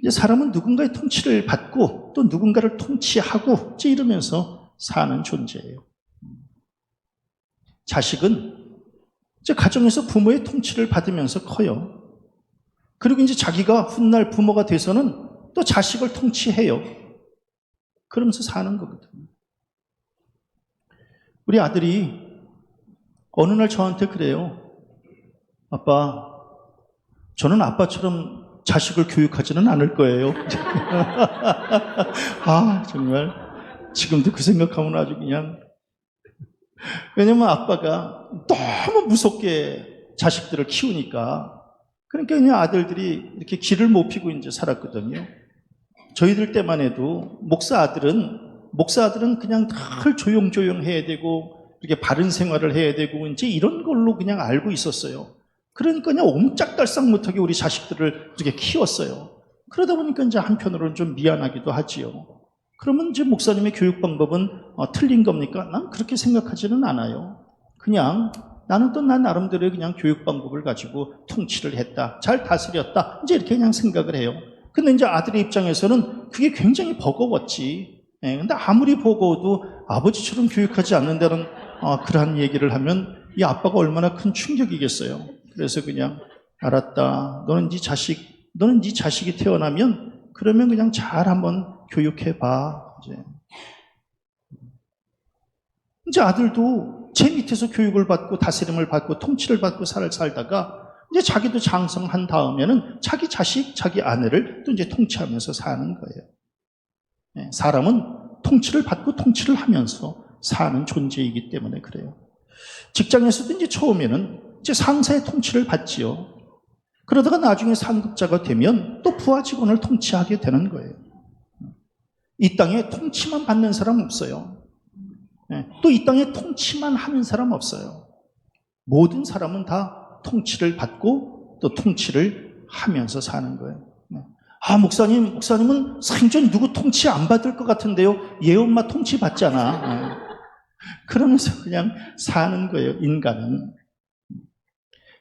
이제 사람은 누군가의 통치를 받고 또 누군가를 통치하고 이제 이러면서 사는 존재예요. 자식은 이제 가정에서 부모의 통치를 받으면서 커요. 그리고 이제 자기가 훗날 부모가 돼서는 또 자식을 통치해요. 그러면서 사는 거거든요. 우리 아들이 어느 날 저한테 그래요. 아빠, 저는 아빠처럼 자식을 교육하지는 않을 거예요. 아, 정말 지금도 그 생각하면 아주 그냥. 왜냐면 아빠가 너무 무섭게 자식들을 키우니까. 그러니까 그냥 아들들이 이렇게 길을 못 피고 이제 살았거든요. 저희들 때만 해도 목사 아들은 그냥 늘 조용조용 해야 되고 이렇게 바른 생활을 해야 되고 이제 이런 걸로 그냥 알고 있었어요. 그러니까 그냥 옴짝달싹 못하게 우리 자식들을 이렇게 키웠어요. 그러다 보니까 이제 한편으로는 좀 미안하기도 하지요. 그러면 이제 목사님의 교육 방법은 틀린 겁니까? 난 그렇게 생각하지는 않아요. 그냥 나는 또 난 나름대로의 그냥 교육 방법을 가지고 통치를 했다. 잘 다스렸다. 이제 이렇게 그냥 생각을 해요. 근데 이제 아들의 입장에서는 그게 굉장히 버거웠지. 근데 아무리 버거워도 아버지처럼 교육하지 않는다는 그러한 얘기를 하면 이 아빠가 얼마나 큰 충격이겠어요. 그래서 그냥 알았다. 너는 네 자식이 태어나면 그러면 그냥 잘 한번 교육해봐. 이제 아들도 제 밑에서 교육을 받고 다스림을 받고 통치를 받고 살다가 이제 자기도 장성한 다음에는 자기 자식, 자기 아내를 또 이제 통치하면서 사는 거예요. 사람은 통치를 받고 통치를 하면서 사는 존재이기 때문에 그래요. 직장에서도 이제 처음에는 이제 상사의 통치를 받지요. 그러다가 나중에 상급자가 되면 또 부하 직원을 통치하게 되는 거예요. 이 땅에 통치만 받는 사람 없어요. 또 이 땅에 통치만 하는 사람 없어요. 모든 사람은 다 통치를 받고 또 통치를 하면서 사는 거예요. 아, 목사님은 생전 누구 통치 안 받을 것 같은데요. 얘 엄마 통치 받잖아. 그러면서 그냥 사는 거예요, 인간은.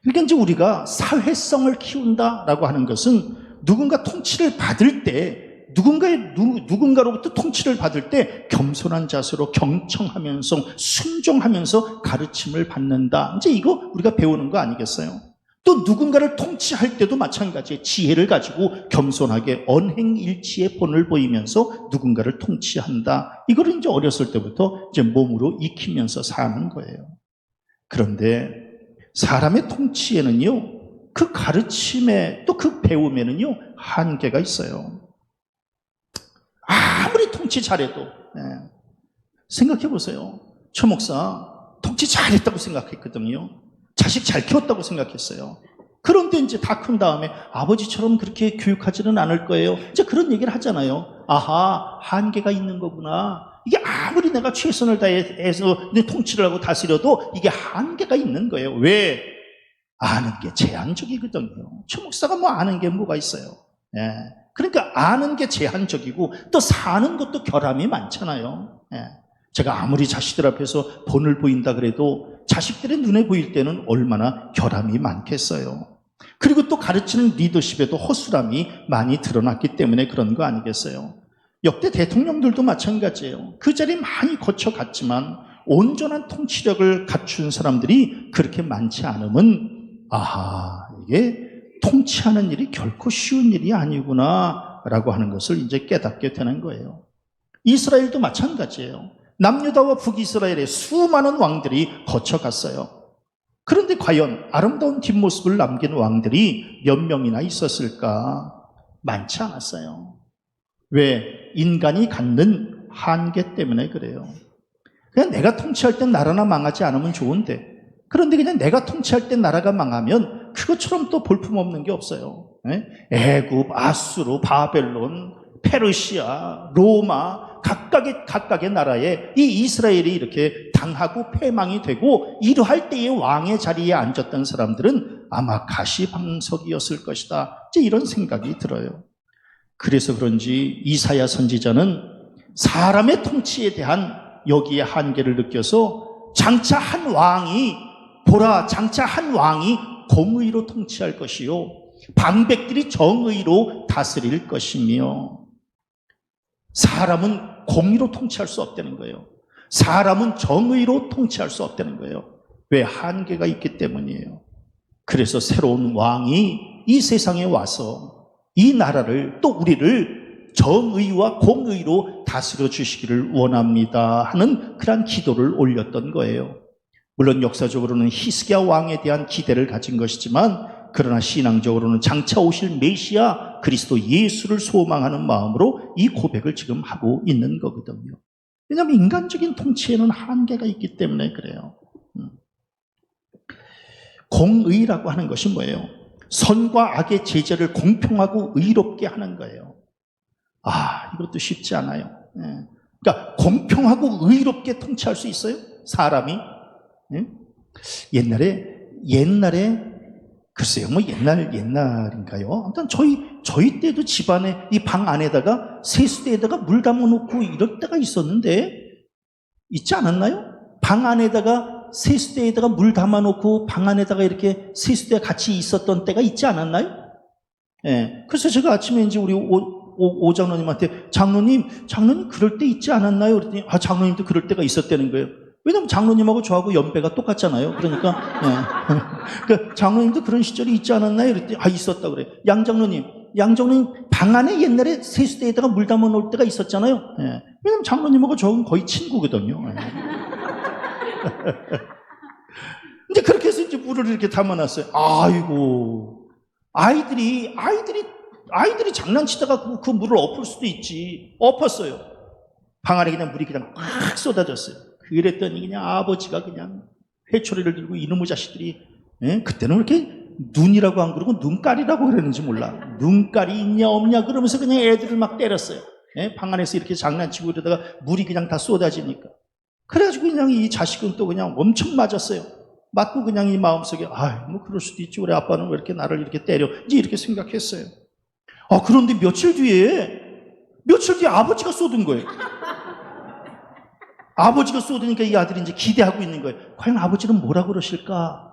그러니까 이제 우리가 사회성을 키운다라고 하는 것은 누군가 통치를 받을 때, 누군가로부터 통치를 받을 때 겸손한 자세로 경청하면서 순종하면서 가르침을 받는다. 이제 이거 우리가 배우는 거 아니겠어요? 또 누군가를 통치할 때도 마찬가지예요. 지혜를 가지고 겸손하게 언행일치의 본을 보이면서 누군가를 통치한다. 이거를 이제 어렸을 때부터 이제 몸으로 익히면서 사는 거예요. 그런데 사람의 통치에는요, 그 가르침에 또 그 배움에는요, 한계가 있어요. 아무리 통치 잘해도, 생각해 보세요. 최 목사, 통치 잘했다고 생각했거든요. 자식 잘 키웠다고 생각했어요. 그런데 이제 다 큰 다음에 아버지처럼 그렇게 교육하지는 않을 거예요. 이제 그런 얘기를 하잖아요. 아하, 한계가 있는 거구나. 이게 아무리 내가 최선을 다해서 내 통치를 하고 다스려도 이게 한계가 있는 거예요. 왜? 아는 게 제한적이거든요. 최 목사가 뭐 아는 게 뭐가 있어요. 그러니까 아는 게 제한적이고 또 사는 것도 결함이 많잖아요. 제가 아무리 자식들 앞에서 본을 보인다 그래도 자식들의 눈에 보일 때는 얼마나 결함이 많겠어요. 그리고 또 가르치는 리더십에도 허술함이 많이 드러났기 때문에 그런 거 아니겠어요? 역대 대통령들도 마찬가지예요. 그 자리 많이 거쳐갔지만 온전한 통치력을 갖춘 사람들이 그렇게 많지 않으면 아하, 이게 통치하는 일이 결코 쉬운 일이 아니구나 라고 하는 것을 이제 깨닫게 되는 거예요. 이스라엘도 마찬가지예요. 남유다와 북이스라엘의 수많은 왕들이 거쳐갔어요. 그런데 과연 아름다운 뒷모습을 남긴 왕들이 몇 명이나 있었을까? 많지 않았어요. 왜? 인간이 갖는 한계 때문에 그래요. 그냥 내가 통치할 땐 나라나 망하지 않으면 좋은데, 그런데 그냥 내가 통치할 땐 나라가 망하면 그것처럼 또 볼품없는 게 없어요. 애굽, 아수르, 바벨론, 페르시아, 로마, 각각의 나라에 이 이스라엘이 이렇게 당하고 패망이 되고 이러할 때의 왕의 자리에 앉았던 사람들은 아마 가시방석이었을 것이다. 이제 이런 생각이 들어요. 그래서 그런지 이사야 선지자는 사람의 통치에 대한 여기에 한계를 느껴서 장차 한 왕이 공의로 통치할 것이요 방백들이 정의로 다스릴 것이며 사람은 공의로 통치할 수 없다는 거예요. 사람은 정의로 통치할 수 없다는 거예요. 왜? 한계가 있기 때문이에요. 그래서 새로운 왕이 이 세상에 와서 이 나라를 또 우리를 정의와 공의로 다스려 주시기를 원합니다 하는 그런 기도를 올렸던 거예요. 물론 역사적으로는 히스기야 왕에 대한 기대를 가진 것이지만 그러나 신앙적으로는 장차 오실 메시아 그리스도 예수를 소망하는 마음으로 이 고백을 지금 하고 있는 거거든요. 왜냐하면 인간적인 통치에는 한계가 있기 때문에 그래요. 공의라고 하는 것이 뭐예요? 선과 악의 제재를 공평하고 의롭게 하는 거예요. 이것도 쉽지 않아요. 그러니까 공평하고 의롭게 통치할 수 있어요? 사람이? 옛날에 글쎄요, 옛날인가요? 아무튼 저희 때도 집안에 이 방 안에다가 세수대에다가 물 담아놓고 이럴 때가 있었는데, 있지 않았나요? 방 안에다가 세수대에다가 물 담아놓고 방 안에다가 이렇게 세수대가 같이 있었던 때가 있지 않았나요? 그래서 제가 아침에 이제 우리 오 장로님한테 장로님 그럴 때 있지 않았나요? 그랬더니 장로님도 그럴 때가 있었다는 거예요. 왜냐면 장로님하고 저하고 연배가 똑같잖아요. 그러니까 장로님도 그런 시절이 있지 않았나요? 그랬더니 있었다 그래요. 양장로님 방 안에 옛날에 세수대에다가 물 담아 놓을 때가 있었잖아요. 왜냐면 장로님하고 저하고는 거의 친구거든요. 근데 그렇게 해서 이제 물을 이렇게 담아놨어요. 아이고, 아이들이 장난치다가 그 물을 엎을 수도 있지. 엎었어요. 방 안에 그냥 물이 그냥 막 쏟아졌어요. 그랬더니 그냥 아버지가 그냥 회초리를 들고 이놈의 자식들이, 그때는 왜 이렇게 눈이라고 안 그러고 눈깔이라고 그랬는지 몰라. 눈깔이 있냐 없냐 그러면서 그냥 애들을 막 때렸어요. 방 안에서 이렇게 장난치고 이러다가 물이 그냥 다 쏟아지니까. 그래가지고 그냥 이 자식은 또 그냥 엄청 맞았어요. 맞고 그냥 이 마음속에 뭐 그럴 수도 있지. 우리 아빠는 왜 이렇게 나를 이렇게 때려? 이제 이렇게 생각했어요. 그런데 며칠 뒤에 아버지가 쏟은 거예요. 아버지가 쏟으니까 이 아들이 이제 기대하고 있는 거예요. 과연 아버지는 뭐라 그러실까?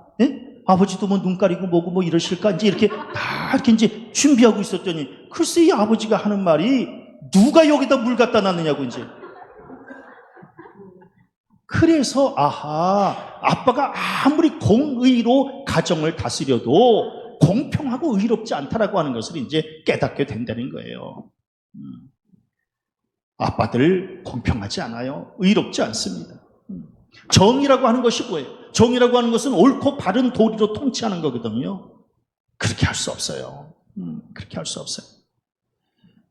아버지도 뭐 눈 가리고 뭐고 뭐 이러실까? 이제 이렇게 다 이렇게 이제 준비하고 있었더니 글쎄 이 아버지가 하는 말이 누가 여기다 물 갖다 놨느냐고 이제. 그래서 아빠가 아무리 공의로 가정을 다스려도 공평하고 의롭지 않다라고 하는 것을 이제 깨닫게 된다는 거예요. 아빠들 공평하지 않아요. 의롭지 않습니다. 정의라고 하는 것이 뭐예요? 정의라고 하는 것은 옳고 바른 도리로 통치하는 거거든요. 그렇게 할 수 없어요. 그렇게 할 수 없어요.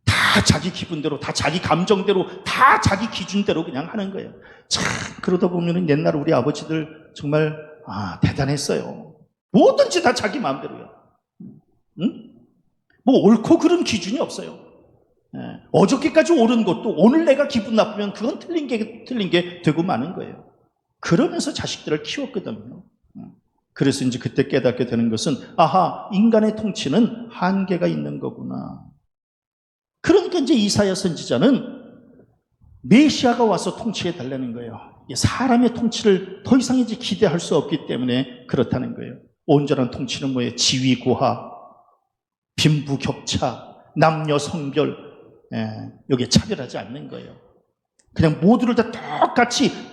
다 자기 기분대로, 다 자기 감정대로, 다 자기 기준대로 그냥 하는 거예요. 참 그러다 보면은 옛날 우리 아버지들 정말 대단했어요. 뭐든지 다 자기 마음대로요. 뭐 옳고 그른 기준이 없어요. 어저께까지 옳은 것도 오늘 내가 기분 나쁘면 그건 틀린 게 되고 마는 거예요. 그러면서 자식들을 키웠거든요. 그래서 이제 그때 깨닫게 되는 것은 인간의 통치는 한계가 있는 거구나. 그러니까 이제 이사야 선지자는 메시아가 와서 통치해 달라는 거예요. 사람의 통치를 더 이상 이제 기대할 수 없기 때문에 그렇다는 거예요. 온전한 통치는 뭐예요? 지위고하, 빈부격차, 남녀 성별, 여기에 차별하지 않는 거예요. 그냥 모두를 다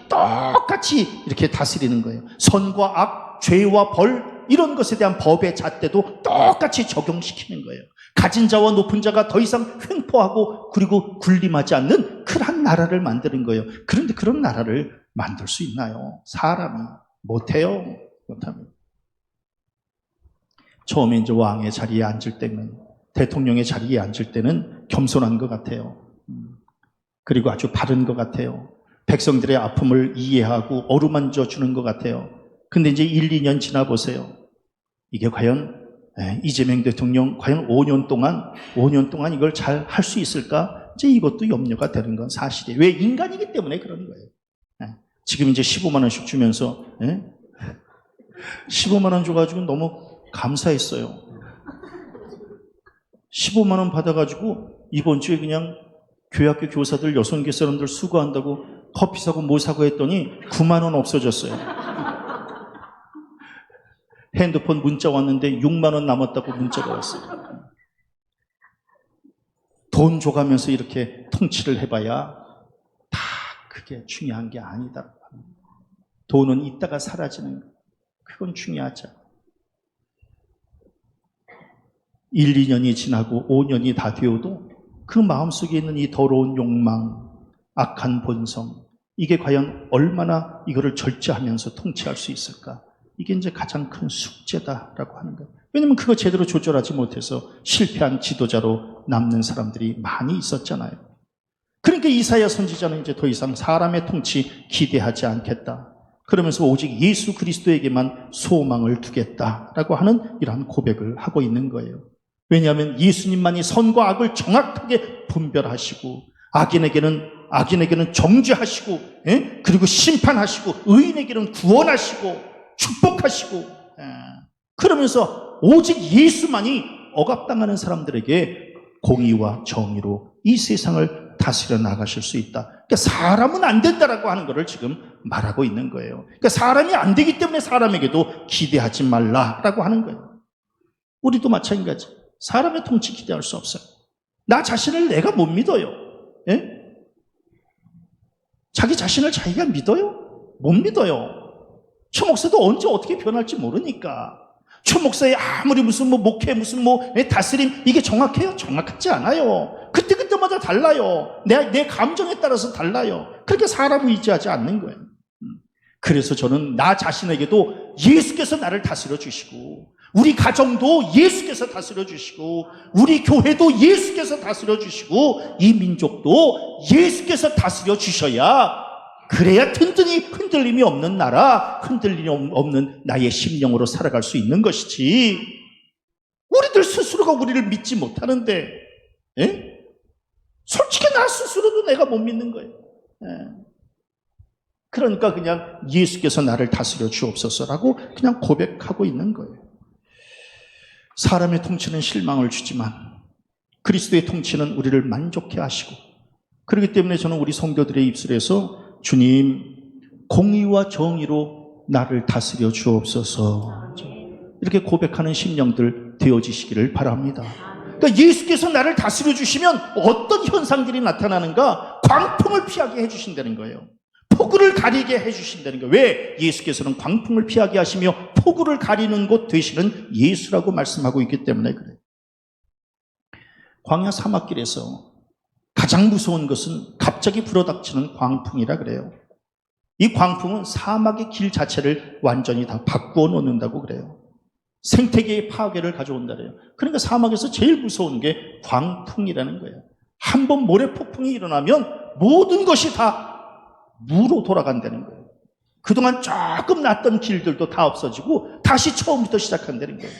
똑같이 이렇게 다스리는 거예요. 선과 악, 죄와 벌 이런 것에 대한 법의 잣대도 똑같이 적용시키는 거예요. 가진 자와 높은 자가 더 이상 횡포하고 그리고 군림하지 않는 그런 나라를 만드는 거예요. 그런데 그런 나라를 만들 수 있나요? 사람이 못해요. 못합니다. 처음에 이제 왕의 자리에 앉을 때는, 대통령의 자리에 앉을 때는 겸손한 것 같아요. 그리고 아주 바른 것 같아요. 백성들의 아픔을 이해하고 어루만져 주는 것 같아요. 근데 이제 1, 2년 지나 보세요. 이게 과연 이재명 대통령 과연 5년 동안 이걸 잘 할 수 있을까? 이제 이것도 염려가 되는 건 사실이에요. 왜? 인간이기 때문에 그런 거예요. 지금 이제 15만 원씩 주면서 15만 원 줘가지고 너무 감사했어요. 15만 원 받아가지고 이번 주에 그냥 교회학교 교사들, 여성교 사람들 수고한다고 커피 사고 뭐 사고 했더니 9만 원 없어졌어요. 핸드폰 문자 왔는데 6만 원 남았다고 문자가 왔어요. 돈 줘가면서 이렇게 통치를 해봐야 다 그게 중요한 게 아니다. 돈은 있다가 사라지는 거. 그건 중요하지 않아. 1, 2년이 지나고 5년이 다 되어도 그 마음속에 있는 이 더러운 욕망, 악한 본성, 이게 과연 얼마나 이거를 절제하면서 통치할 수 있을까? 이게 이제 가장 큰 숙제다라고 하는 거예요. 왜냐면 그거 제대로 조절하지 못해서 실패한 지도자로 남는 사람들이 많이 있었잖아요. 그러니까 이사야 선지자는 이제 더 이상 사람의 통치 기대하지 않겠다. 그러면서 오직 예수 그리스도에게만 소망을 두겠다라고 하는 이러한 고백을 하고 있는 거예요. 왜냐하면 예수님만이 선과 악을 정확하게 분별하시고 악인에게는 정죄하시고, 그리고 심판하시고, 의인에게는 구원하시고 축복하시고, 그러면서 오직 예수만이 억압당하는 사람들에게 공의와 정의로 이 세상을 다스려 나가실 수 있다. 그러니까 사람은 안 된다라고 하는 것을 지금 말하고 있는 거예요. 그러니까 사람이 안 되기 때문에 사람에게도 기대하지 말라라고 하는 거예요. 우리도 마찬가지. 사람의 통치 기대할 수 없어요. 나 자신을 내가 못 믿어요. 예? 자기 자신을 자기가 믿어요? 못 믿어요. 최 목사도 언제 어떻게 변할지 모르니까. 최 목사의 아무리 무슨 목회 무슨 다스림 이게 정확해요? 정확하지 않아요. 그때마다 달라요. 내 감정에 따라서 달라요. 그렇게 사람을 의지하지 않는 거예요. 그래서 저는 나 자신에게도 예수께서 나를 다스려 주시고, 우리 가정도 예수께서 다스려 주시고, 우리 교회도 예수께서 다스려 주시고, 이 민족도 예수께서 다스려 주셔야, 그래야 든든히 흔들림이 없는 나라, 흔들림이 없는 나의 심령으로 살아갈 수 있는 것이지, 우리들 스스로가 우리를 믿지 못하는데, 솔직히 나 스스로도 내가 못 믿는 거예요. 그러니까 그냥 예수께서 나를 다스려 주옵소서라고 그냥 고백하고 있는 거예요. 사람의 통치는 실망을 주지만 그리스도의 통치는 우리를 만족해 하시고, 그렇기 때문에 저는 우리 성도들의 입술에서 주님, 공의와 정의로 나를 다스려 주옵소서, 이렇게 고백하는 심령들 되어지시기를 바랍니다. 그러니까 예수께서 나를 다스려 주시면 어떤 현상들이 나타나는가? 광풍을 피하게 해주신다는 거예요. 폭우를 가리게 해주신다는 거예요. 왜? 예수께서는 광풍을 피하게 하시며 폭우를 가리는 곳 되시는 예수라고 말씀하고 있기 때문에 그래요. 광야 사막길에서 가장 무서운 것은 갑자기 불어닥치는 광풍이라 그래요. 이 광풍은 사막의 길 자체를 완전히 다 바꾸어 놓는다고 그래요. 생태계의 파괴를 가져온다 그래요. 그러니까 사막에서 제일 무서운 게 광풍이라는 거예요. 한번 모래폭풍이 일어나면 모든 것이 다 무로 돌아간다는 거예요. 그동안 조금 났던 길들도 다 없어지고 다시 처음부터 시작한다는 거예요.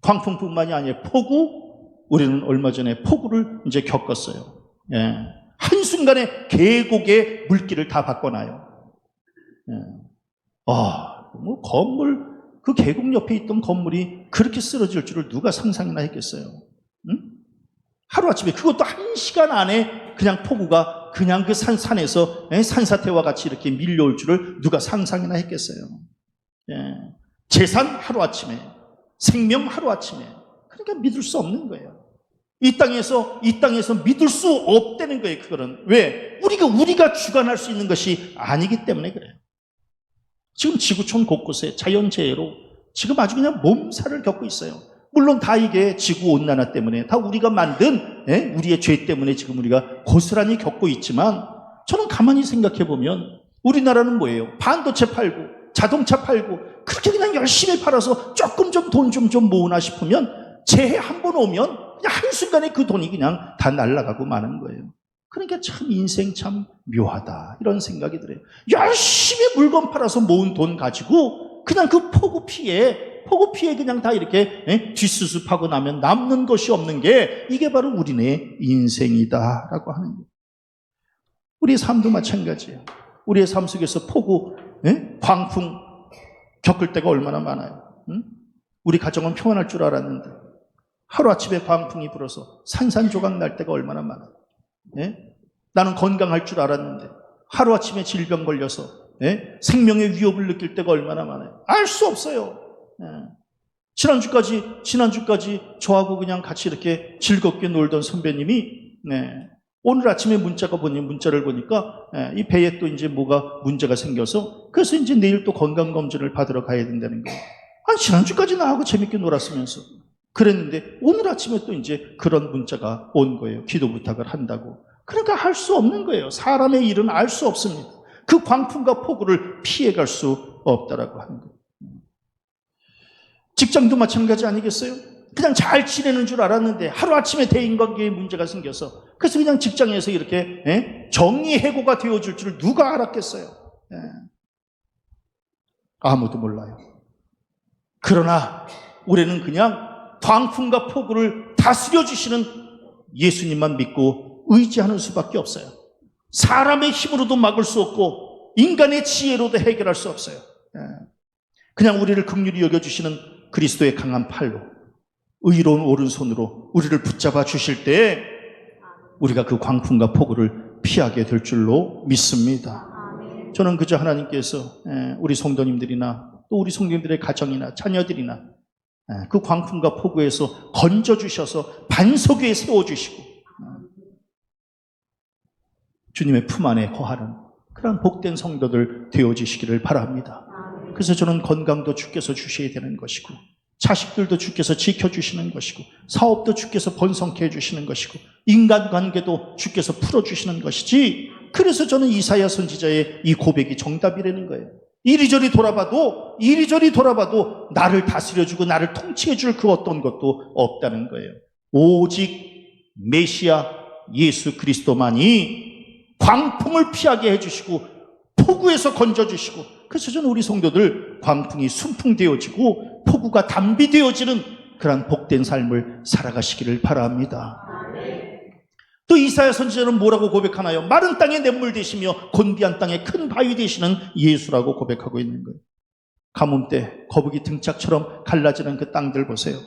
광풍뿐만이 아니라 폭우, 우리는 얼마 전에 폭우를 이제 겪었어요. 예. 한순간에 계곡의 물길을 다 바꿔놔요. 예. 건물, 그 계곡 옆에 있던 건물이 그렇게 쓰러질 줄을 누가 상상이나 했겠어요? 응? 하루아침에, 그것도 1시간 안에 그냥 폭우가 그냥 그 산에서 산사태와 같이 이렇게 밀려올 줄을 누가 상상이나 했겠어요? 예. 재산 하루아침에, 생명 하루아침에. 그러니까 믿을 수 없는 거예요. 이 땅에서 믿을 수 없다는 거예요, 그거는. 왜? 우리가 주관할 수 있는 것이 아니기 때문에 그래요. 지금 지구촌 곳곳에 자연재해로 지금 아주 그냥 몸살을 겪고 있어요. 물론 다 이게 지구온난화 때문에, 다 우리가 만든 우리의 죄 때문에 지금 우리가 고스란히 겪고 있지만, 저는 가만히 생각해 보면 우리나라는 뭐예요? 반도체 팔고 자동차 팔고 그렇게 그냥 열심히 팔아서 조금 좀 돈 좀 모으나 싶으면 재해 한 번 오면 그냥 한순간에 그 돈이 그냥 다 날아가고 마는 거예요. 그러니까 참 인생 참 묘하다, 이런 생각이 들어요. 열심히 물건 팔아서 모은 돈 가지고 그냥 그 폭우 피해 그냥 다 이렇게 뒷수습하고 나면 남는 것이 없는 게, 이게 바로 우리네 인생이다라고 하는 거예요. 우리의 삶도 마찬가지예요. 우리의 삶 속에서 폭우, 광풍 겪을 때가 얼마나 많아요. 우리 가정은 평안할 줄 알았는데 하루아침에 광풍이 불어서 산산조각 날 때가 얼마나 많아요. 나는 건강할 줄 알았는데 하루아침에 질병 걸려서 생명의 위협을 느낄 때가 얼마나 많아요. 알 수 없어요. 지난주까지 저하고 그냥 같이 이렇게 즐겁게 놀던 선배님이, 오늘 아침에 문자를 보니까, 이 배에 또 이제 뭐가 문제가 생겨서, 그래서 이제 내일 또 건강검진을 받으러 가야 된다는 거예요. 아니, 지난주까지 나하고 재밌게 놀았으면서. 그랬는데, 오늘 아침에 또 이제 그런 문자가 온 거예요. 기도 부탁을 한다고. 그러니까 할 수 없는 거예요. 사람의 일은 알 수 없습니다. 그 광풍과 폭우를 피해갈 수 없다라고 하는 거예요. 직장도 마찬가지 아니겠어요? 그냥 잘 지내는 줄 알았는데 하루아침에 대인관계에 문제가 생겨서 그래서 그냥 직장에서 이렇게 정리해고가 되어줄 줄 누가 알았겠어요? 아무도 몰라요. 그러나 우리는 그냥 광풍과 폭우를 다스려 주시는 예수님만 믿고 의지하는 수밖에 없어요. 사람의 힘으로도 막을 수 없고 인간의 지혜로도 해결할 수 없어요. 그냥 우리를 긍휼히 여겨주시는 그리스도의 강한 팔로, 의로운 오른손으로 우리를 붙잡아 주실 때 우리가 그 광풍과 폭우를 피하게 될 줄로 믿습니다. 저는 그저 하나님께서 우리 성도님들이나 또 우리 성도님들의 가정이나 자녀들이나 그 광풍과 폭우에서 건져주셔서 반석 위에 세워주시고 주님의 품 안에 거하는 그런 복된 성도들 되어주시기를 바랍니다. 그래서 저는 건강도 주께서 주셔야 되는 것이고 자식들도 주께서 지켜주시는 것이고 사업도 주께서 번성케 해주시는 것이고 인간관계도 주께서 풀어주시는 것이지, 그래서 저는 이사야 선지자의 이 고백이 정답이라는 거예요. 이리저리 돌아봐도 나를 다스려주고 나를 통치해줄 그 어떤 것도 없다는 거예요. 오직 메시아 예수 그리스도만이 광풍을 피하게 해주시고 폭우에서 건져주시고, 그래서 저는 우리 성도들 광풍이 순풍되어지고 폭우가 담비되어지는 그런 복된 삶을 살아가시기를 바랍니다. 또 이사야 선지자는 뭐라고 고백하나요? 마른 땅에 냇물 되시며 곤비한 땅에 큰 바위 되시는 예수라고 고백하고 있는 거예요. 가뭄때 거북이 등짝처럼 갈라지는 그 땅들 보세요.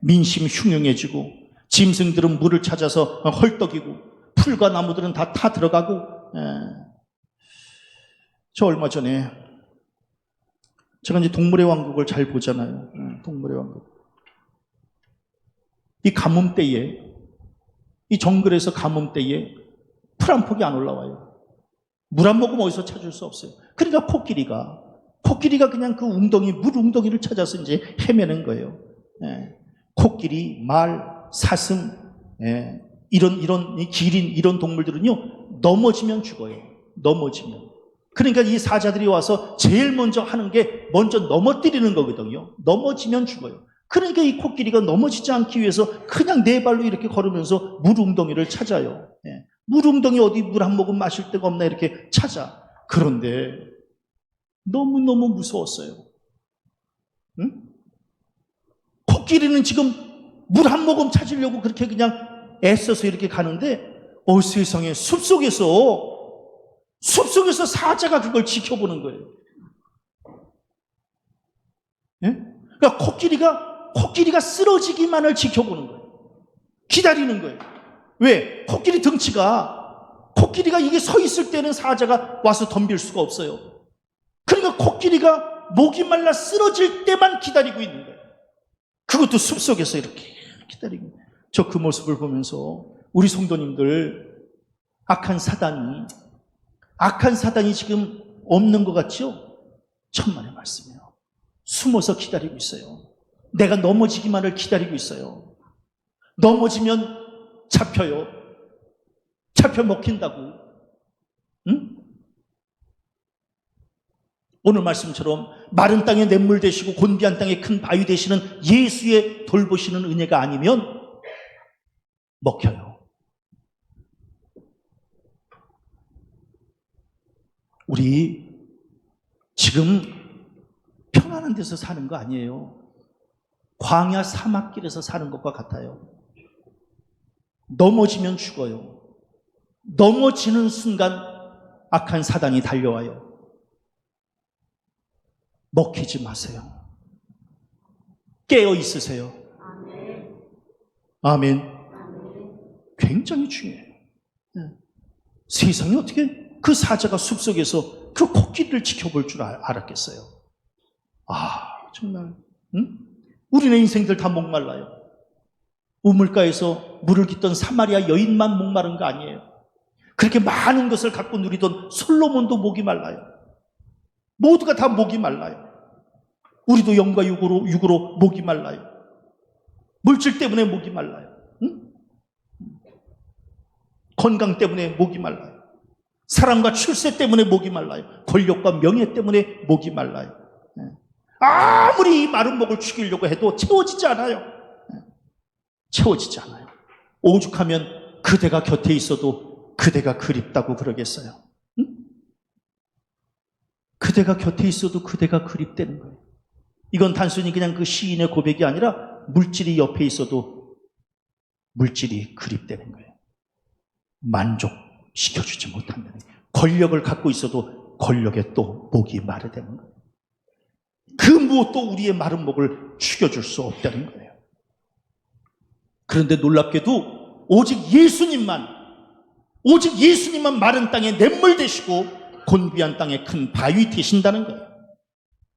민심 흉흉해지고 짐승들은 물을 찾아서 헐떡이고 풀과 나무들은 다 타 들어가고. 저 얼마 전에 제가 이제 동물의 왕국을 잘 보잖아요. 동물의 왕국. 이 가뭄 때에, 이 정글에서 가뭄 때에 풀 한 폭이 안 올라와요. 물 한 모금 어디서 찾을 수 없어요. 그러니까 코끼리가 그냥 그 물 웅덩이를 찾아서 이제 헤매는 거예요. 코끼리, 말, 사슴, 이런 기린, 이런 동물들은요, 넘어지면 죽어요. 넘어지면. 그러니까 이 사자들이 와서 제일 먼저 하는 게 먼저 넘어뜨리는 거거든요. 넘어지면 죽어요. 그러니까 이 코끼리가 넘어지지 않기 위해서 그냥 네 발로 이렇게 걸으면서 물 웅덩이를 찾아요. 물 웅덩이 어디 물 한 모금 마실 데가 없나 이렇게 찾아. 그런데 너무너무 무서웠어요. 응? 코끼리는 지금 물 한 모금 찾으려고 그렇게 그냥 애써서 이렇게 가는데 세상에 숲속에서 사자가 그걸 지켜보는 거예요. 그러니까 코끼리가 쓰러지기만을 지켜보는 거예요. 기다리는 거예요. 왜? 코끼리가 이게 서 있을 때는 사자가 와서 덤빌 수가 없어요. 그러니까 코끼리가 목이 말라 쓰러질 때만 기다리고 있는 거예요. 그것도 숲속에서 이렇게 기다리고. 저 그 모습을 보면서 우리 성도님들 악한 사단이 지금 없는 것 같죠? 천만의 말씀이에요. 숨어서 기다리고 있어요. 내가 넘어지기만을 기다리고 있어요. 넘어지면 잡혀요. 잡혀 먹힌다고. 응? 오늘 말씀처럼 마른 땅에 냇물 되시고 곤비한 땅에 큰 바위 되시는 예수의 돌보시는 은혜가 아니면 먹혀요. 우리 지금 편안한 데서 사는 거 아니에요. 광야 사막길에서 사는 것과 같아요. 넘어지면 죽어요. 넘어지는 순간 악한 사단이 달려와요. 먹히지 마세요. 깨어 있으세요. 아멘. 굉장히 중요해요. 세상에 어떻게 그 사자가 숲속에서 그 코끼리를 지켜볼 줄 알았겠어요. 정말 응? 우리네 인생들 다 목말라요. 우물가에서 물을 깃던 사마리아 여인만 목마른 거 아니에요. 그렇게 많은 것을 갖고 누리던 솔로몬도 목이 말라요. 모두가 다 목이 말라요. 우리도 영과 육으로 목이 말라요. 물질 때문에 목이 말라요. 응? 건강 때문에 목이 말라요. 사랑과 출세 때문에 목이 말라요. 권력과 명예 때문에 목이 말라요. 아무리 이 마른 목을 죽이려고 해도 채워지지 않아요. 채워지지 않아요. 오죽하면 그대가 곁에 있어도 그대가 그립다고 그러겠어요. 응? 그대가 곁에 있어도 그대가 그립다는 거예요. 이건 단순히 그냥 그 시인의 고백이 아니라 물질이 옆에 있어도 물질이 그립다는 거예요. 만족시켜주지 못한다는 거예요. 권력을 갖고 있어도 권력에 또 목이 마르다는 거예요. 그 무엇도 우리의 마른 목을 죽여줄 수 없다는 거예요. 그런데 놀랍게도 오직 예수님만 마른 땅에 냇물 되시고 곤비한 땅에 큰 바위 되신다는 거예요.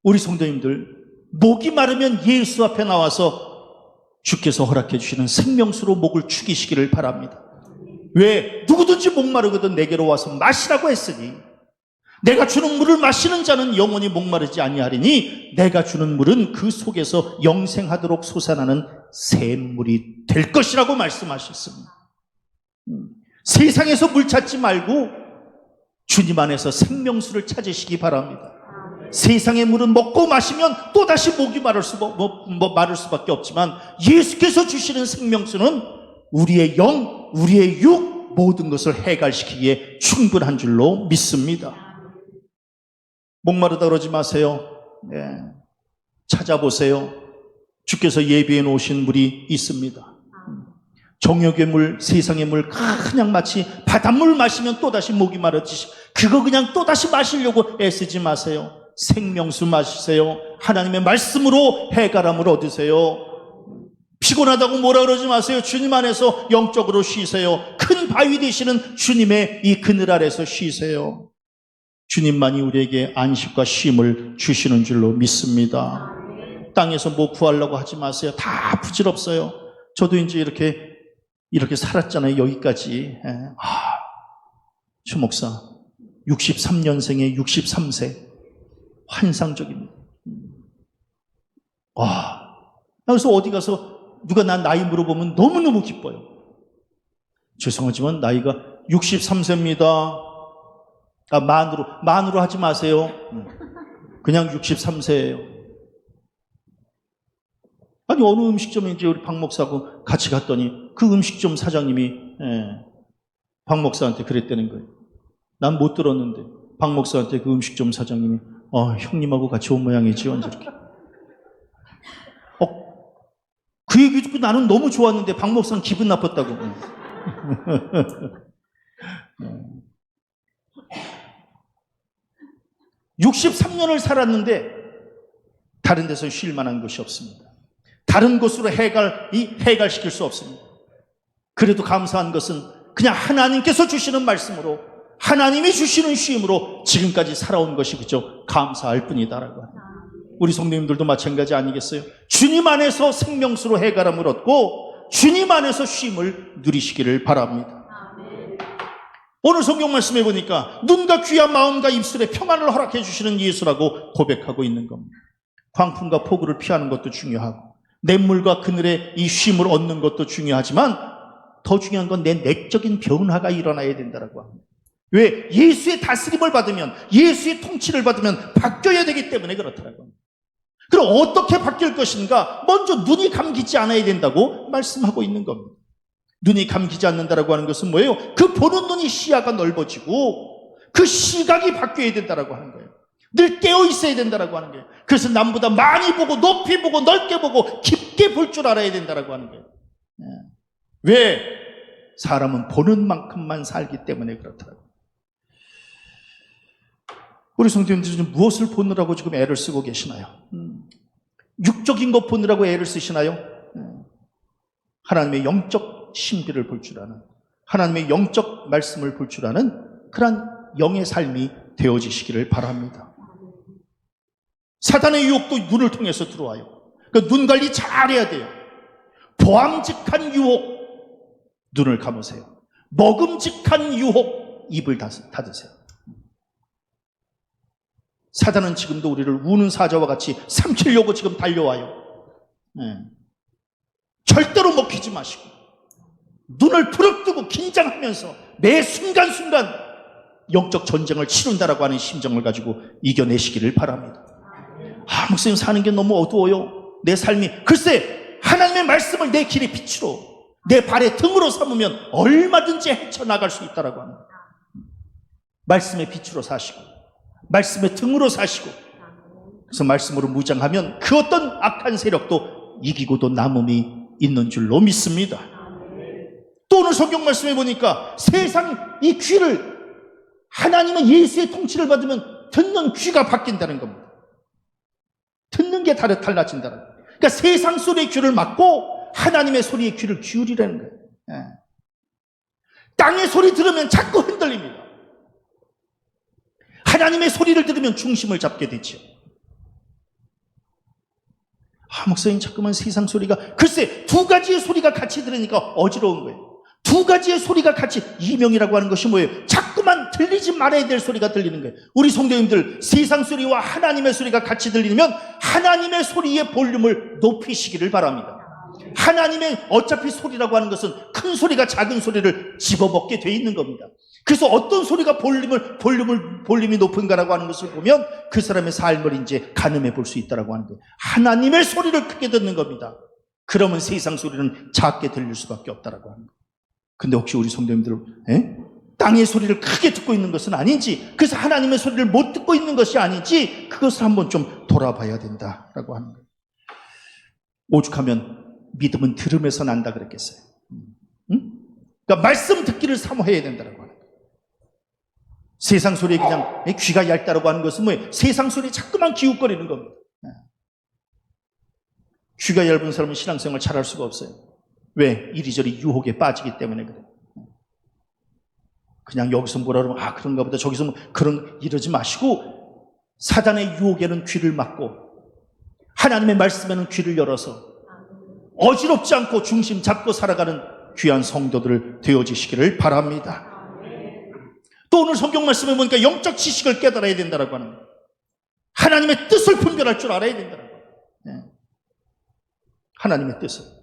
우리 성도님들, 목이 마르면 예수 앞에 나와서 주께서 허락해 주시는 생명수로 목을 죽이시기를 바랍니다. 왜? 누구든지 목마르거든 내게로 와서 마시라고 했으니, 내가 주는 물을 마시는 자는 영원히 목마르지 아니하리니 내가 주는 물은 그 속에서 영생하도록 솟아나는 샘물이 될 것이라고 말씀하셨습니다. 세상에서 물 찾지 말고 주님 안에서 생명수를 찾으시기 바랍니다. 세상의 물은 먹고 마시면 또다시 목이 마를 수밖에 없지만 예수께서 주시는 생명수는 우리의 영, 우리의 육, 모든 것을 해갈시키기에 충분한 줄로 믿습니다. 목마르다 그러지 마세요. 네. 찾아보세요. 주께서 예비해 놓으신 물이 있습니다. 정욕의 물, 세상의 물, 그냥 마치 바닷물 마시면 또다시 목이 마르듯이 그거 그냥 또다시 마시려고 애쓰지 마세요. 생명수 마시세요. 하나님의 말씀으로 해가람을 얻으세요. 피곤하다고 뭐라 그러지 마세요. 주님 안에서 영적으로 쉬세요. 큰 바위 되시는 주님의 이 그늘 아래서 쉬세요. 주님만이 우리에게 안식과 쉼을 주시는 줄로 믿습니다. 땅에서 뭐 구하려고 하지 마세요. 다 부질없어요. 저도 이제 이렇게 살았잖아요. 여기까지. 최 목사 63년생에 63세 환상적입니다. 그래서 어디 가서 누가 나 나이 물어보면 너무너무 기뻐요. 죄송하지만 나이가 63세입니다. 만으로 하지 마세요. 그냥 63세예요. 아니 어느 음식점에 이제 우리 박 목사하고 같이 갔더니 그 음식점 사장님이 박 목사한테 그랬다는 거예요. 난 못 들었는데 박 목사한테 그 음식점 사장님이 형님하고 같이 온 모양이지요. 이렇게. 그 얘기 듣고 나는 너무 좋았는데 박 목사는 기분 나빴다고. 63년을 살았는데 다른 데서 쉴 만한 곳이 없습니다. 다른 곳으로 해갈시킬 수 없습니다. 그래도 감사한 것은 그냥 하나님께서 주시는 말씀으로, 하나님이 주시는 쉼으로 지금까지 살아온 것이 그저 감사할 뿐이다라고 합니다. 우리 성도님들도 마찬가지 아니겠어요? 주님 안에서 생명수로 해가람을 얻고 주님 안에서 쉼을 누리시기를 바랍니다. 오늘 성경 말씀해 보니까 눈과 귀와 마음과 입술에 평안을 허락해 주시는 예수라고 고백하고 있는 겁니다. 광풍과 폭우를 피하는 것도 중요하고 냇물과 그늘에 이 쉼을 얻는 것도 중요하지만 더 중요한 건 내 내적인 변화가 일어나야 된다고 합니다. 왜? 예수의 다스림을 받으면, 예수의 통치를 받으면 바뀌어야 되기 때문에 그렇더라고요. 그럼 어떻게 바뀔 것인가? 먼저 눈이 감기지 않아야 된다고 말씀하고 있는 겁니다. 눈이 감기지 않는다라고 하는 것은 뭐예요? 그 보는 눈이 시야가 넓어지고 그 시각이 바뀌어야 된다라고 하는 거예요. 늘 깨어 있어야 된다라고 하는 거예요. 그래서 남보다 많이 보고 높이 보고 넓게 보고 깊게 볼 줄 알아야 된다라고 하는 거예요. 왜? 사람은 보는 만큼만 살기 때문에 그렇더라고요. 우리 성도님들은 무엇을 보느라고 지금 애를 쓰고 계시나요? 육적인 것 보느라고 애를 쓰시나요? 하나님의 영적 신비를 볼 줄 아는, 하나님의 영적 말씀을 볼 줄 아는 그런 영의 삶이 되어지시기를 바랍니다. 사단의 유혹도 눈을 통해서 들어와요. 그러니까 눈 관리 잘해야 돼요. 보암직한 유혹, 눈을 감으세요. 먹음직한 유혹, 입을 닫으세요. 사단은 지금도 우리를 우는 사자와 같이 삼키려고 지금 달려와요. 절대로 먹히지 마시고 눈을 부릅뜨고 긴장하면서 매 순간순간 영적 전쟁을 치른다라고 하는 심정을 가지고 이겨내시기를 바랍니다. 목사님 사는 게 너무 어두워요. 내 삶이. 글쎄, 하나님의 말씀을 내 길의 빛으로, 내 발의 등으로 삼으면 얼마든지 헤쳐나갈 수 있다라고 합니다. 말씀의 빛으로 사시고 말씀의 등으로 사시고, 그래서 말씀으로 무장하면 그 어떤 악한 세력도 이기고도 남음이 있는 줄로 믿습니다. 또 오늘 성경 말씀에 보니까 세상 이 귀를, 하나님은 예수의 통치를 받으면 듣는 귀가 바뀐다는 겁니다. 듣는 게 달라진다는 거예요. 그러니까 세상 소리의 귀를 막고 하나님의 소리의 귀를 기울이라는 거예요. 땅의 소리 들으면 자꾸 흔들립니다. 하나님의 소리를 들으면 중심을 잡게 되죠. 목사님 자꾸만 세상 소리가, 글쎄 두 가지의 소리가 같이 들으니까 어지러운 거예요. 두 가지의 소리가 같이, 이명이라고 하는 것이 뭐예요? 자꾸만 들리지 말아야 될 소리가 들리는 거예요. 우리 성도님들, 세상 소리와 하나님의 소리가 같이 들리면 하나님의 소리의 볼륨을 높이시기를 바랍니다. 하나님의 어차피 소리라고 하는 것은 큰 소리가 작은 소리를 집어먹게 돼 있는 겁니다. 그래서 어떤 소리가 볼륨이 높은가라고 하는 것을 보면 그 사람의 삶을 이제 가늠해 볼 수 있다라고 하는 거예요. 하나님의 소리를 크게 듣는 겁니다. 그러면 세상 소리는 작게 들릴 수밖에 없다라고 하는 거예요. 근데 혹시 우리 성도님들, 땅의 소리를 크게 듣고 있는 것은 아닌지, 그래서 하나님의 소리를 못 듣고 있는 것이 아닌지, 그것을 한번 좀 돌아봐야 된다라고 하는 거예요. 오죽하면 믿음은 들음에서 난다 그랬겠어요. 그러니까 말씀 듣기를 사모해야 된다라고 하는 거예요. 세상 소리에 그냥 귀가 얇다라고 하는 것은 뭐예요? 세상 소리에 자꾸만 기웃거리는 겁니다. 귀가 얇은 사람은 신앙생활 잘할 수가 없어요. 왜? 이리저리 유혹에 빠지기 때문에 그래요. 그냥 여기서 뭐라 그러면 그런가 보다, 저기서 뭐 이러지 마시고 사단의 유혹에는 귀를 막고 하나님의 말씀에는 귀를 열어서 어지럽지 않고 중심 잡고 살아가는 귀한 성도들 되어지시기를 바랍니다. 또 오늘 성경 말씀에 보니까 영적 지식을 깨달아야 된다고 하는 거예요. 하나님의 뜻을 분별할 줄 알아야 된다고 해요. 하나님의 뜻을.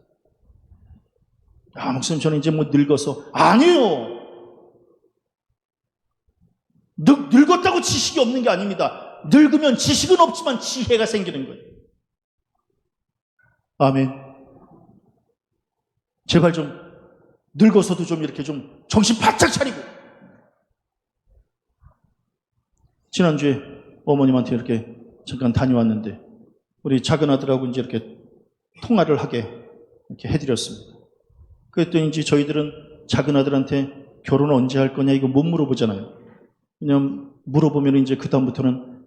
목사님 저는 이제 뭐 늙어서. 아니에요. 늙었다고 지식이 없는 게 아닙니다. 늙으면 지식은 없지만 지혜가 생기는 거예요. 아멘. 제발 좀 늙어서도 좀 이렇게 좀 정신 바짝 차리고. 지난주에 어머님한테 이렇게 잠깐 다녀왔는데 우리 작은 아들하고 이제 이렇게 통화를 하게 이렇게 해드렸습니다. 그랬더니 이제 저희들은 작은 아들한테 결혼 언제 할 거냐 이거 못 물어보잖아요. 왜냐면 물어보면 이제 그다음부터는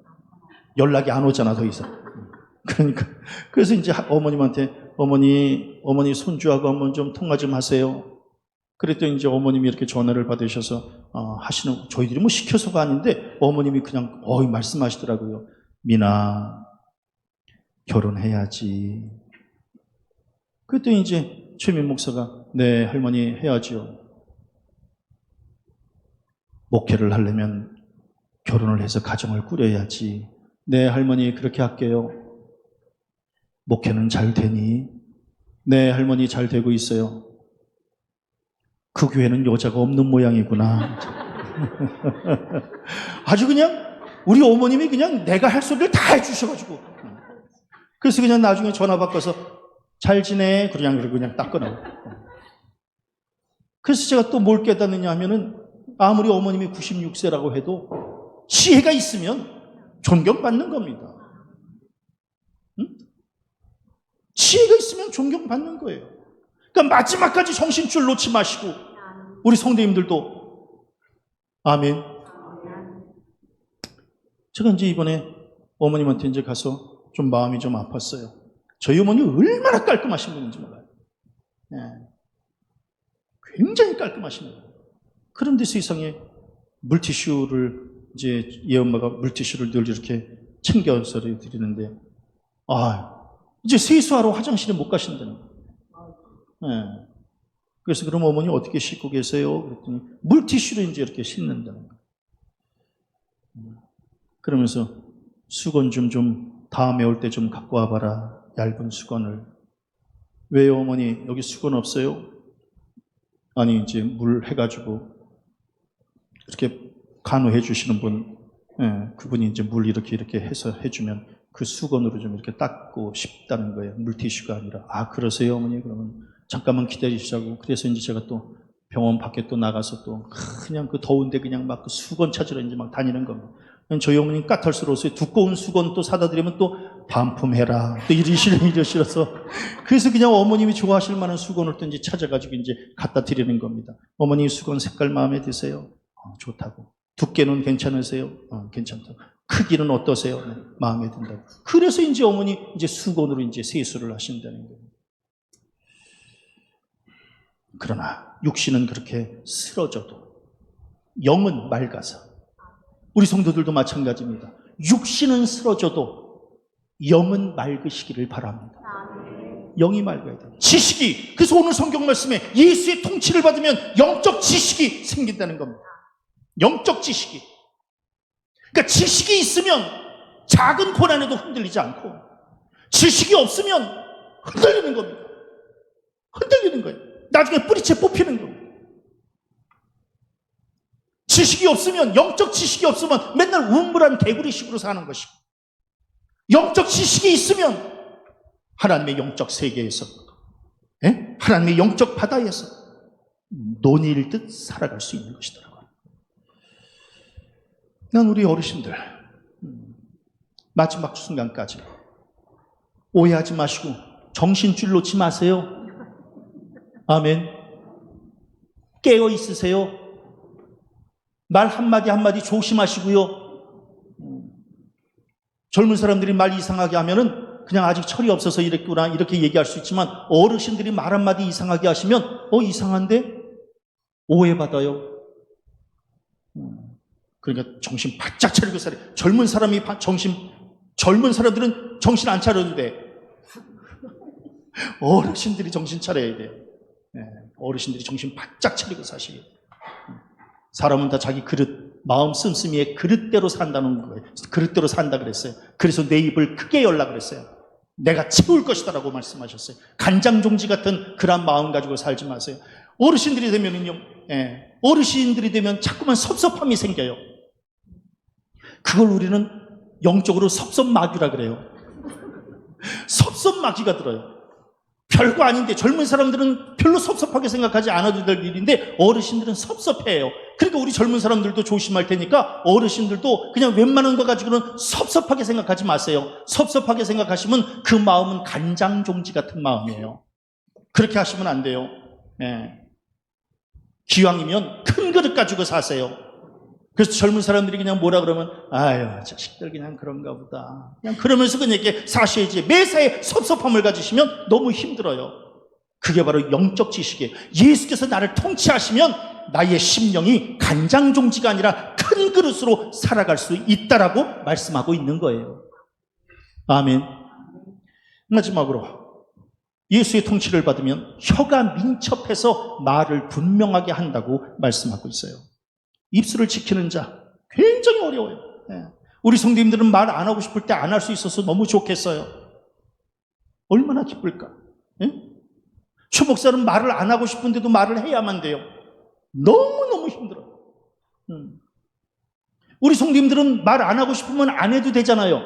연락이 안 오잖아, 더 이상. 그러니까 그래서 이제 어머님한테 어머니 손주하고 한번 좀 통화 좀 하세요. 그랬더니 이제 어머님이 이렇게 전화를 받으셔서 하시는, 저희들이 뭐 시켜서가 아닌데 어머님이 그냥 말씀하시더라고요. 미나 결혼해야지. 그랬더니 이제 최민 목사가 네 할머니 해야지요. 목회를 하려면 결혼을 해서 가정을 꾸려야지. 네 할머니 그렇게 할게요. 목회는 잘 되니? 네 할머니 잘 되고 있어요. 그 교회는 여자가 없는 모양이구나. 아주 그냥 우리 어머님이 그냥 내가 할 소리를 다 해주셔가지고, 그래서 그냥 나중에 전화 바꿔서 잘 지내 그냥 딱 끊어. 그래서 제가 또 뭘 깨닫느냐 하면은 아무리 어머님이 96세라고 해도 지혜가 있으면 존경받는 겁니다. 응? 지혜가 있으면 존경받는 거예요. 그러니까 마지막까지 정신줄 놓지 마시고, 우리 성도님들도 아멘. 제가 이제 이번에 어머님한테 이제 가서 좀 마음이 좀 아팠어요. 저희 어머니 얼마나 깔끔하신 분인지 몰라요. 네. 굉장히 깔끔하신 분. 그런데 세상에 물티슈를 이제 얘 엄마가 물티슈를 늘 이렇게 챙겨서 드리는데 이제 세수하러 화장실에 못 가신다는 거예요. 네. 그래서 그럼 어머니 어떻게 씻고 계세요? 그랬더니 물티슈로 이제 이렇게 씻는다는 거예요. 그러면서 수건 좀 다음에 올 때 좀 갖고 와봐라. 얇은 수건을. 왜요, 어머니? 여기 수건 없어요? 아니, 이제 물 해가지고 이렇게 간호해 주시는 분, 그분이 이제 물 이렇게 해서 해주면 그 수건으로 좀 이렇게 닦고 싶다는 거예요. 물티슈가 아니라. 아, 그러세요, 어머니? 그러면 잠깐만 기다리시자고. 그래서 이제 제가 또 병원 밖에 또 나가서 또 그냥 그 더운데 그냥 막 그 수건 찾으러 이제 막 다니는 겁니다. 저희 어머님 까탈스러워서 두꺼운 수건 또 사다 드리면 또 반품해라. 또 이러시러서. 그래서 그냥 어머님이 좋아하실 만한 수건을 또 이제 찾아가지고 이제 갖다 드리는 겁니다. 어머니 수건 색깔 마음에 드세요? 좋다고. 두께는 괜찮으세요? 괜찮다고. 크기는 어떠세요? 네, 마음에 든다고. 그래서 이제 어머니 이제 수건으로 이제 세수를 하신다는 거예요. 그러나 육신은 그렇게 쓰러져도 영은 맑아서, 우리 성도들도 마찬가지입니다. 육신은 쓰러져도 영은 맑으시기를 바랍니다. 영이 맑아야 돼요. 지식이, 그래서 오늘 성경 말씀에 예수의 통치를 받으면 영적 지식이 생긴다는 겁니다. 영적 지식이. 그러니까 지식이 있으면 작은 고난에도 흔들리지 않고, 지식이 없으면 흔들리는 겁니다. 흔들리는 거예요. 나중에 뿌리채 뽑히는 겁니다. 지식이 없으면, 영적 지식이 없으면 맨날 우물한 개구리식으로 사는 것이고, 영적 지식이 있으면 하나님의 영적 세계에서, 하나님의 영적 바다에서 논일듯 살아갈 수 있는 것이더라고요. 난 우리 어르신들 마지막 순간까지 오해하지 마시고 정신줄 놓지 마세요. 아멘. 깨어 있으세요. 말 한마디 한마디 조심하시고요. 젊은 사람들이 말 이상하게 하면은 그냥 아직 철이 없어서 이랬구나 이렇게 얘기할 수 있지만, 어르신들이 말 한마디 이상하게 하시면 이상한데? 오해받아요. 그러니까 정신 바짝 차리고 살아요. 젊은 사람들은 정신 안 차려도 돼. 어르신들이 정신 차려야 돼요. 어르신들이 정신 바짝 차리고 사시게. 사람은 다 자기 그릇, 마음 씀씀이의 그릇대로 산다는 거예요. 그릇대로 산다 그랬어요. 그래서 내 입을 크게 열라 그랬어요. 내가 채울 것이다라고 말씀하셨어요. 간장종지 같은 그런 마음 가지고 살지 마세요. 어르신들이 되면은요, 어르신들이 되면 자꾸만 섭섭함이 생겨요. 그걸 우리는 영적으로 섭섭마귀라 그래요. 섭섭마귀가 들어요. 별거 아닌데, 젊은 사람들은 별로 섭섭하게 생각하지 않아도 될 일인데 어르신들은 섭섭해요. 그러니까 우리 젊은 사람들도 조심할 테니까 어르신들도 그냥 웬만한 거 가지고는 섭섭하게 생각하지 마세요. 섭섭하게 생각하시면 그 마음은 간장종지 같은 마음이에요. 그렇게 하시면 안 돼요. 기왕이면 큰 그릇 가지고 사세요. 그래서 젊은 사람들이 그냥 뭐라 그러면, 아유, 자식들 그냥 그런가 보다. 그냥 그러면서 그냥 이렇게 사셔야지. 매사에 섭섭함을 가지시면 너무 힘들어요. 그게 바로 영적 지식이에요. 예수께서 나를 통치하시면 나의 심령이 간장종지가 아니라 큰 그릇으로 살아갈 수 있다라고 말씀하고 있는 거예요. 아멘. 마지막으로, 예수의 통치를 받으면 혀가 민첩해서 말을 분명하게 한다고 말씀하고 있어요. 입술을 지키는 자 굉장히 어려워요. 우리 성도님들은 말 안 하고 싶을 때 안 할 수 있어서 너무 좋겠어요. 얼마나 기쁠까? 최 목사는 말을 안 하고 싶은데도 말을 해야만 돼요. 너무너무 힘들어요. 우리 성도님들은 말 안 하고 싶으면 안 해도 되잖아요.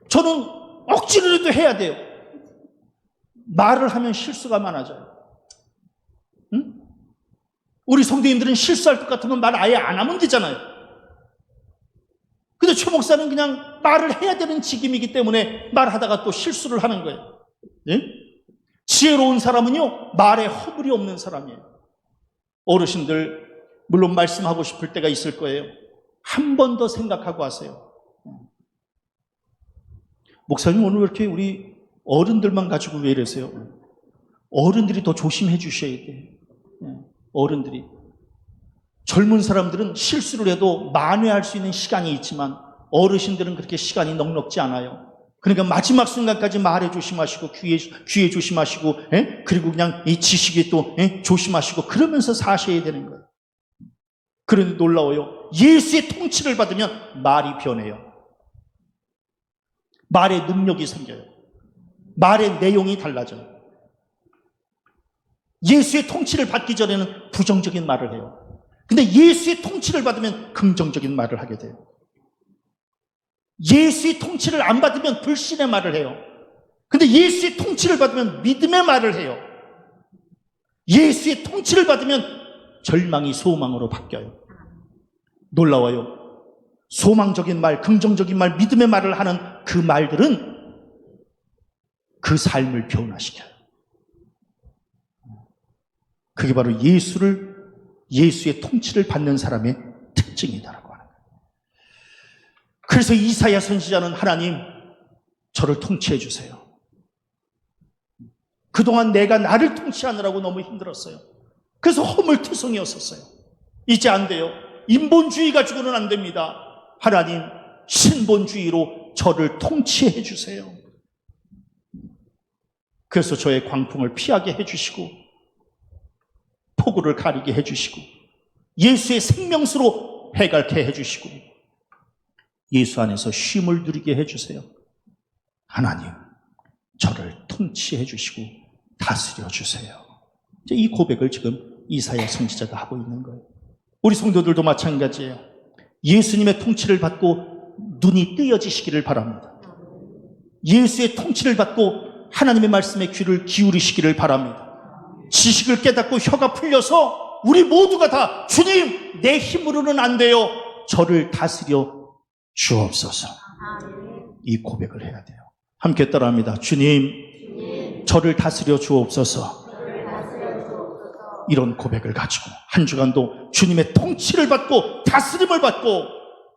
저는 억지로라도 해야 돼요. 말을 하면 실수가 많아져요. 우리 성도님들은 실수할 것 같으면 말 아예 안 하면 되잖아요. 근데 최 목사는 그냥 말을 해야 되는 직임이기 때문에 말하다가 또 실수를 하는 거예요. 지혜로운 사람은요, 말에 허물이 없는 사람이에요. 어르신들 물론 말씀하고 싶을 때가 있을 거예요. 한 번 더 생각하고 하세요. 목사님 오늘 왜 이렇게 우리 어른들만 가지고 왜 이러세요? 어른들이 더 조심해 주셔야 돼요. 어른들이. 젊은 사람들은 실수를 해도 만회할 수 있는 시간이 있지만 어르신들은 그렇게 시간이 넉넉지 않아요. 그러니까 마지막 순간까지 말에 조심하시고 귀에 조심하시고 그리고 그냥 이 지식에 또 조심하시고 그러면서 사셔야 되는 거예요. 그런데 놀라워요. 예수의 통치를 받으면 말이 변해요. 말의 능력이 생겨요. 말의 내용이 달라져요. 예수의 통치를 받기 전에는 부정적인 말을 해요. 근데 예수의 통치를 받으면 긍정적인 말을 하게 돼요. 예수의 통치를 안 받으면 불신의 말을 해요. 근데 예수의 통치를 받으면 믿음의 말을 해요. 예수의 통치를 받으면 절망이 소망으로 바뀌어요. 놀라워요. 소망적인 말, 긍정적인 말, 믿음의 말을 하는 그 말들은 그 삶을 변화시켜요. 그게 바로 예수의 통치를 받는 사람의 특징이다라고 하는 거예요. 그래서 이사야 선지자는 하나님, 저를 통치해 주세요. 그동안 내가 나를 통치하느라고 너무 힘들었어요. 그래서 허물투성이었었어요. 이제 안 돼요. 인본주의 가지고는 안 됩니다. 하나님, 신본주의로 저를 통치해 주세요. 그래서 저의 광풍을 피하게 해주시고 폭우를 가리게 해주시고 예수의 생명수로 해갈케 해주시고 예수 안에서 쉼을 누리게 해주세요. 하나님, 저를 통치해 주시고 다스려 주세요. 이 고백을 지금 이사야 선지자가 하고 있는 거예요. 우리 성도들도 마찬가지예요. 예수님의 통치를 받고 눈이 뜨여지시기를 바랍니다. 예수의 통치를 받고 하나님의 말씀에 귀를 기울이시기를 바랍니다. 지식을 깨닫고 혀가 풀려서 우리 모두가 다 주님, 내 힘으로는 안 돼요. 저를 다스려 주옵소서. 이 고백을 해야 돼요. 함께 따라합니다. 주님, 저를 다스려 주옵소서. 이런 고백을 가지고 한 주간도 주님의 통치를 받고 다스림을 받고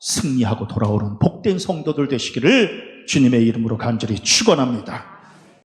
승리하고 돌아오는 복된 성도들 되시기를 주님의 이름으로 간절히 축원합니다.